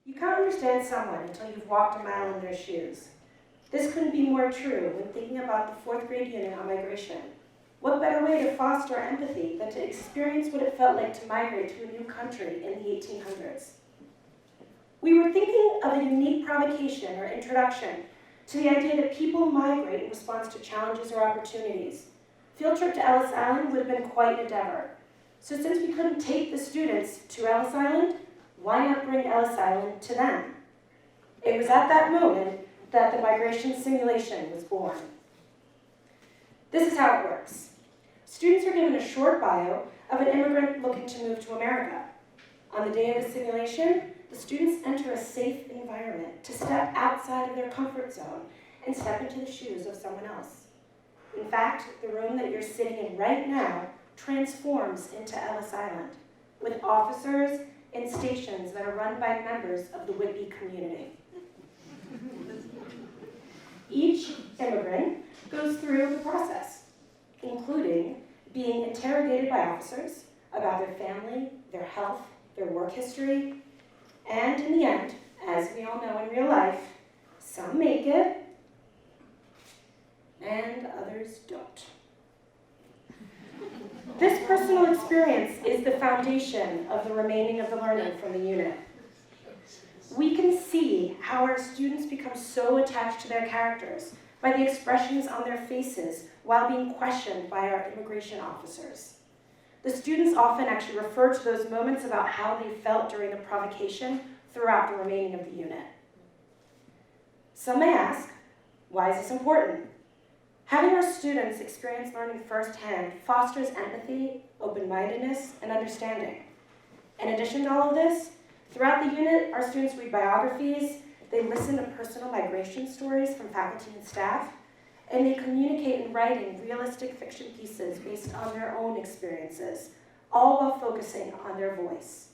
You can't understand someone until you've walked a mile in their shoes. This couldn't be more true when thinking about the 4th grade unit on migration. What better way to foster empathy than to experience what it felt like to migrate to a new country in the 1800s? We were thinking of a unique provocation or introduction to the idea that people migrate in response to challenges or opportunities. Field trip to Ellis Island would have been quite an endeavor. So since we couldn't take the students to Ellis Island, why not bring Ellis Island to them? It was at that moment that the migration simulation was born. This is how it works. Students are given a short bio of an immigrant looking to move to America. On the day of the simulation, the students enter a safe environment to step outside of their comfort zone and step into the shoes of someone else. In fact, the room that you're sitting in right now transforms into Ellis Island, with officers and stations that are run by members of the Whitby community. Each immigrant goes through the process, including being interrogated by officers about their family, their health, their work history, and in the end, as we all know in real life, some make it, and others don't. This personal experience is the foundation of the remaining of the learning from the unit. We can see how our students become so attached to their characters by the expressions on their faces while being questioned by our immigration officers. The students often actually refer to those moments about how they felt during the provocation throughout the remaining of the unit. Some may ask, why is this important? Having our students experience learning firsthand fosters empathy, open-mindedness, and understanding. In addition to all of this, throughout the unit, our students read biographies, they listen to personal migration stories from faculty and staff, and they communicate in writing realistic fiction pieces based on their own experiences, all while focusing on their voice.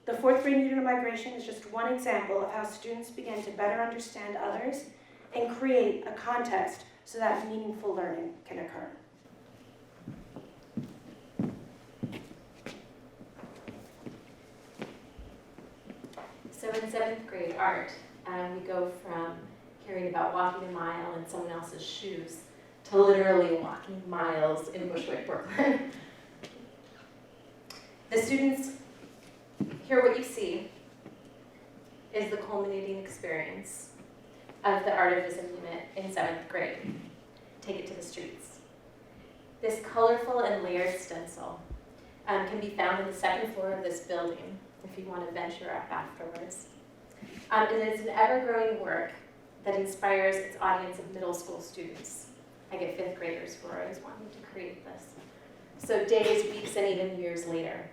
The 4th grade unit of migration is just one example of how students begin to better understand others and create a context so that meaningful learning can occur. So in 7th grade art, we go from hearing about walking a mile in someone else's shoes to literally walking miles in Bushwick, Brooklyn. The students, here what you see is the culminating experience of the Artivism unit in 7th grade. Take it to the streets. This colorful and layered stencil can be found on the 2nd floor of this building if you want to venture up afterwards. It is an ever-growing work that inspires its audience of middle school students. I get 5th graders who are always wanting to create this. So days, weeks, and even years later.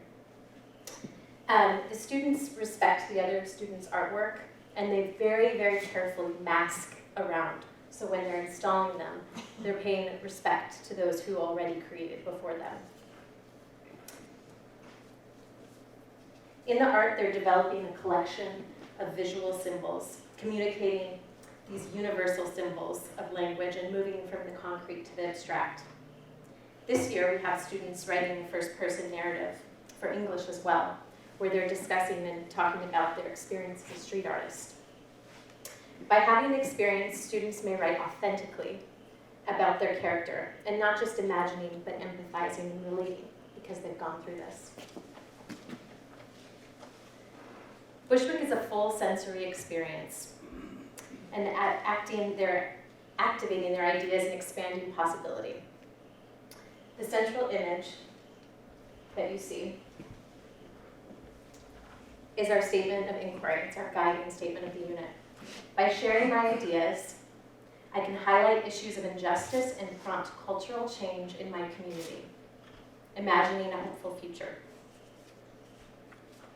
The students respect the other students' artwork, and they very, very carefully mask around. So when they're installing them, they're paying respect to those who already created before them. In the art, they're developing a collection of visual symbols, communicating these universal symbols of language and moving from the concrete to the abstract. This year, we have students writing a first-person narrative for English as well, where they're discussing and talking about their experience as a street artist. By having the experience, students may write authentically about their character, and not just imagining, but empathizing and relating, because they've gone through this. Bushwick is a full sensory experience, and activating their ideas and expanding possibility. The central image that you see is our statement of inquiry. It's our guiding statement of the unit. By sharing my ideas, I can highlight issues of injustice and prompt cultural change in my community, imagining a hopeful future.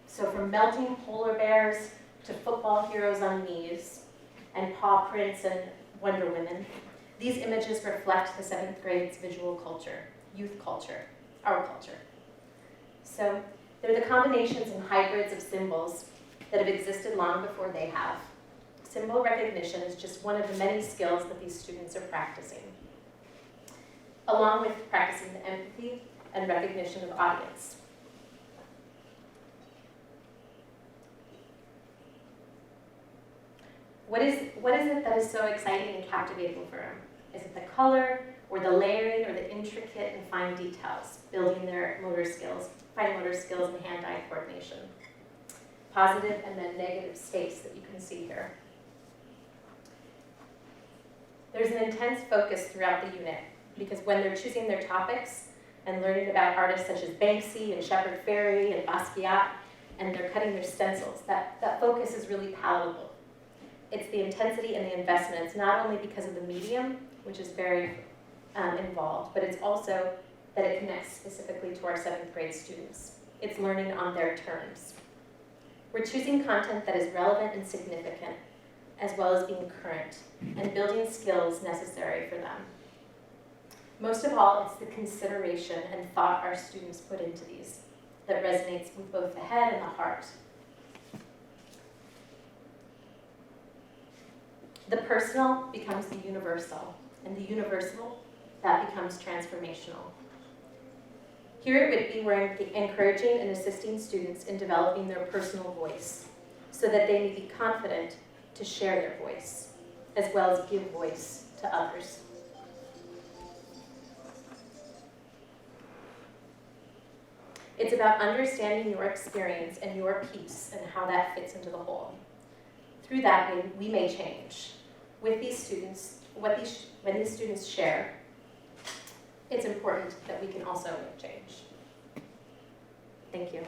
So from melting polar bears to football heroes on knees and paw prints and Wonder Women, these images reflect the 7th grade's visual culture, youth culture, our culture. So they're the combinations and hybrids of symbols that have existed long before they have. Symbol recognition is just one of the many skills that these students are practicing, along with practicing the empathy and recognition of audience. What is it that is so exciting and captivating for them? Is it the color, or the layering, or the intricate and fine details, building their motor skills, fine motor skills and hand-eye coordination? Positive and then negative space that you can see here. There's an intense focus throughout the unit, because when they're choosing their topics and learning about artists such as Banksy and Shepard Fairey and Basquiat, and they're cutting their stencils, that focus is really palatable. It's the intensity and the investment. It's not only because of the medium, which is very involved, but it's also that it connects specifically to our 7th grade students. It's learning on their terms. We're choosing content that is relevant and significant, as well as being current, and building skills necessary for them. Most of all, it's the consideration and thought our students put into these that resonates with both the head and the heart. The personal becomes the universal, and the universal, that becomes transformational. Here at Whitby, we're encouraging and assisting students in developing their personal voice so that they may be confident to share their voice, as well as give voice to others. It's about understanding your experience and your piece and how that fits into the whole. Through that, we may change. With these students, when these students share, it's important that we can also make change. Thank you.